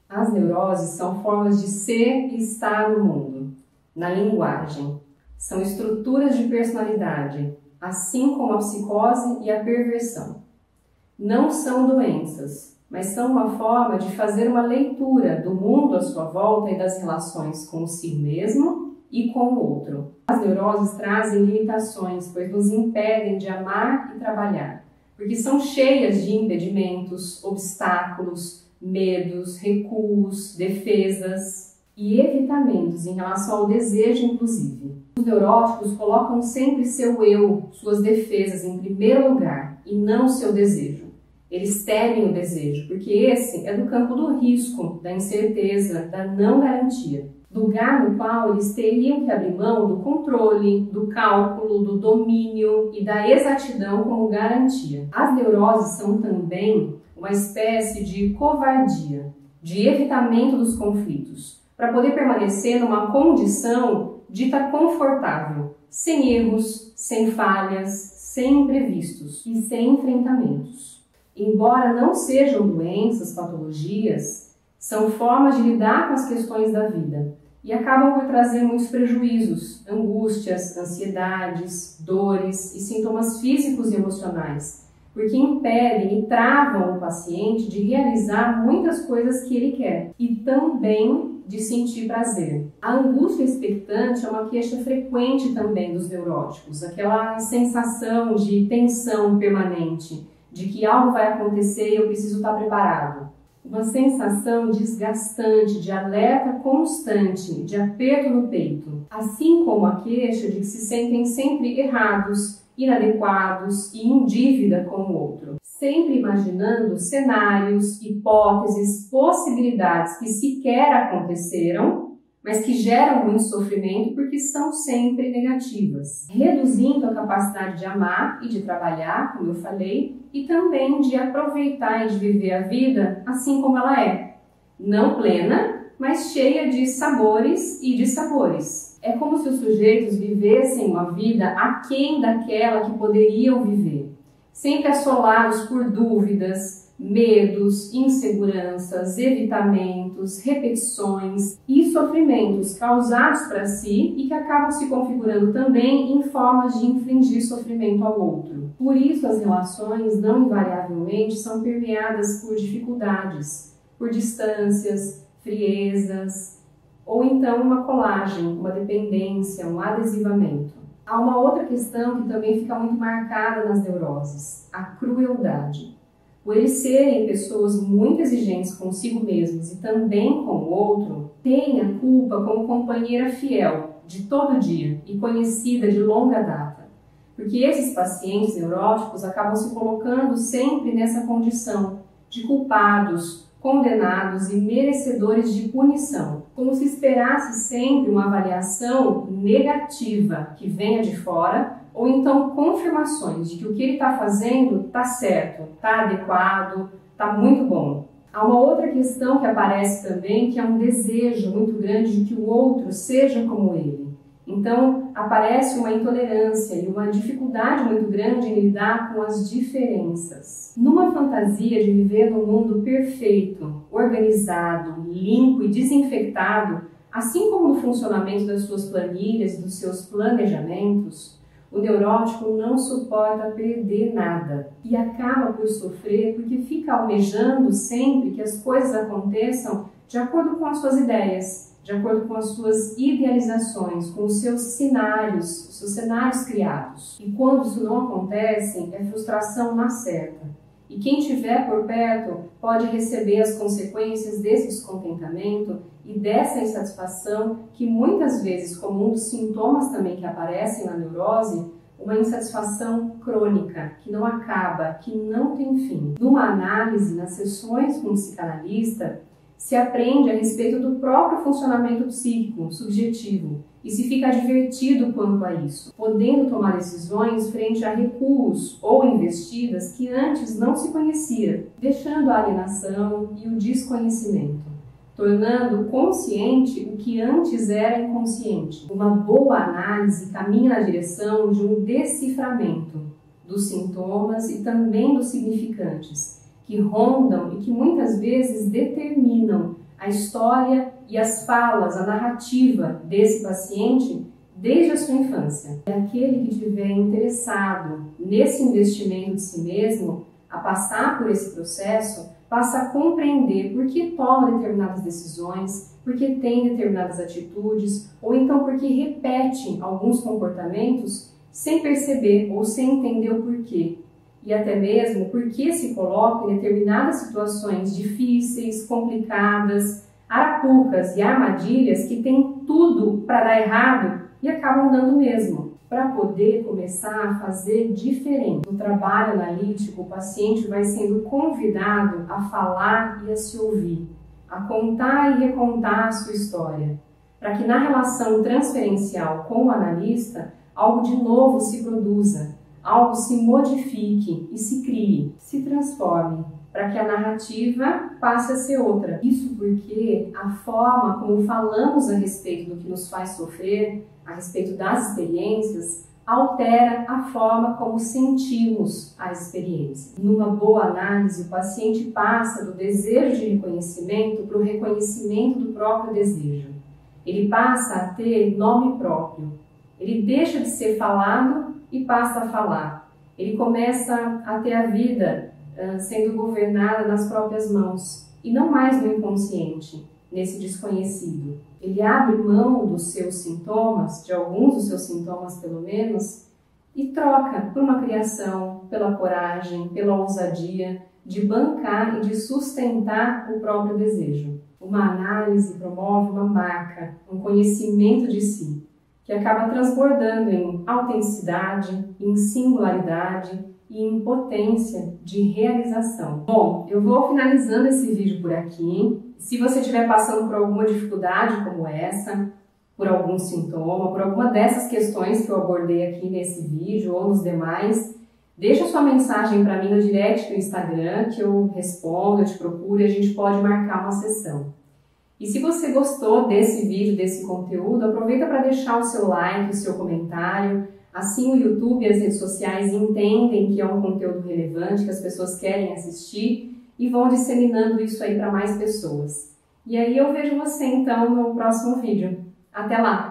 As neuroses são formas de ser e estar no mundo, na linguagem. São estruturas de personalidade, assim como a psicose e a perversão. Não são doenças, mas são uma forma de fazer uma leitura do mundo à sua volta e das relações com si mesmo e com o outro. As neuroses trazem limitações, pois nos impedem de amar e trabalhar, porque são cheias de impedimentos, obstáculos, medos, recuos, defesas e evitamentos em relação ao desejo, inclusive. Os neuróticos colocam sempre seu eu, suas defesas em primeiro lugar e não seu desejo. Eles temem o desejo, porque esse é do campo do risco, da incerteza, da não garantia. Lugar no qual eles teriam que abrir mão do controle, do cálculo, do domínio e da exatidão como garantia. As neuroses são também uma espécie de covardia, de evitamento dos conflitos, para poder permanecer numa condição dita confortável, sem erros, sem falhas, sem imprevistos e sem enfrentamentos. Embora não sejam doenças, patologias, são formas de lidar com as questões da vida e acabam por trazer muitos prejuízos, angústias, ansiedades, dores e sintomas físicos e emocionais, porque impedem e travam o paciente de realizar muitas coisas que ele quer e também de sentir prazer. A angústia expectante é uma queixa frequente também dos neuróticos, aquela sensação de tensão permanente, de que algo vai acontecer e eu preciso estar preparado. Uma sensação desgastante, de alerta constante, de aperto no peito, assim como a queixa de que se sentem sempre errados, inadequados e em dívida com o outro. Sempre imaginando cenários, hipóteses, possibilidades que sequer aconteceram, mas que geram muito sofrimento porque são sempre negativas, reduzindo a capacidade de amar e de trabalhar, como eu falei, e também de aproveitar e de viver a vida assim como ela é, não plena, mas cheia de sabores e dissabores. É como se os sujeitos vivessem uma vida aquém daquela que poderiam viver, sempre assolados por dúvidas, medos, inseguranças, evitamentos, repetições e sofrimentos causados para si e que acabam se configurando também em formas de infligir sofrimento ao outro. Por isso, as relações não invariavelmente são permeadas por dificuldades, por distâncias, friezas, ou então uma colagem, uma dependência, um adesivamento. Há uma outra questão que também fica muito marcada nas neuroses, a crueldade. Por eles serem pessoas muito exigentes consigo mesmos e também com o outro, têm a culpa como companheira fiel de todo dia e conhecida de longa data. Porque esses pacientes neuróticos acabam se colocando sempre nessa condição de culpados, condenados e merecedores de punição, como se esperasse sempre uma avaliação negativa que venha de fora, ou então confirmações de que o que ele está fazendo está certo, está adequado, está muito bom. Há uma outra questão que aparece também, que é um desejo muito grande de que o outro seja como ele. Então, aparece uma intolerância e uma dificuldade muito grande em lidar com as diferenças. Numa fantasia de viver num mundo perfeito, organizado, limpo e desinfectado, assim como no funcionamento das suas planilhas e dos seus planejamentos, o neurótico não suporta perder nada e acaba por sofrer porque fica almejando sempre que as coisas aconteçam de acordo com as suas ideias, de acordo com as suas idealizações, com os seus cenários criados. E quando isso não acontece, é frustração na certa. E quem estiver por perto pode receber as consequências desse descontentamento e dessa insatisfação que muitas vezes, como um dos sintomas também que aparecem na neurose, uma insatisfação crônica, que não acaba, que não tem fim. Numa análise, nas sessões com o psicanalista, se aprende a respeito do próprio funcionamento psíquico, subjetivo, e se fica advertido quanto a isso, podendo tomar decisões frente a recuos ou investidas que antes não se conhecia, deixando a alienação e o desconhecimento, tornando consciente o que antes era inconsciente. Uma boa análise caminha na direção de um deciframento dos sintomas e também dos significantes, que rondam e que muitas vezes determinam a a história e as falas, a narrativa desse paciente desde a sua infância. É aquele que estiver interessado nesse investimento de si mesmo, a passar por esse processo, passa a compreender por que toma determinadas decisões, por que tem determinadas atitudes, ou então porque repete alguns comportamentos sem perceber ou sem entender o porquê. E até mesmo por que se coloca em determinadas situações difíceis, complicadas, arapucas e armadilhas que têm tudo para dar errado e acabam dando mesmo. Para poder começar a fazer diferente. No trabalho analítico, o paciente vai sendo convidado a falar e a se ouvir, a contar e recontar a sua história, para que na relação transferencial com o analista, algo de novo se produza, algo se modifique e se crie, se transforme, para que a narrativa passe a ser outra. Isso porque a forma como falamos a respeito do que nos faz sofrer, a respeito das experiências, altera a forma como sentimos a experiência. Numa boa análise, o paciente passa do desejo de reconhecimento para o reconhecimento do próprio desejo. Ele passa a ter nome próprio. Ele deixa de ser falado e passa a falar. Ele começa a ter a vida sendo governada nas próprias mãos e não mais no inconsciente, nesse desconhecido. Ele abre mão dos seus sintomas, de alguns dos seus sintomas pelo menos, e troca por uma criação, pela coragem, pela ousadia de bancar e de sustentar o próprio desejo. Uma análise promove uma marca, um conhecimento de si, que acaba transbordando em autenticidade, em singularidade e em potência de realização. Bom, eu vou finalizando esse vídeo por aqui. Se você estiver passando por alguma dificuldade como essa, por algum sintoma, por alguma dessas questões que eu abordei aqui nesse vídeo ou nos demais, deixa sua mensagem para mim no direct do Instagram, que eu respondo, eu te procuro e a gente pode marcar uma sessão. E se você gostou desse vídeo, desse conteúdo, aproveita para deixar o seu like, o seu comentário. Assim o YouTube e as redes sociais entendem que é um conteúdo relevante, que as pessoas querem assistir e vão disseminando isso aí para mais pessoas. E aí eu vejo você então no próximo vídeo. Até lá!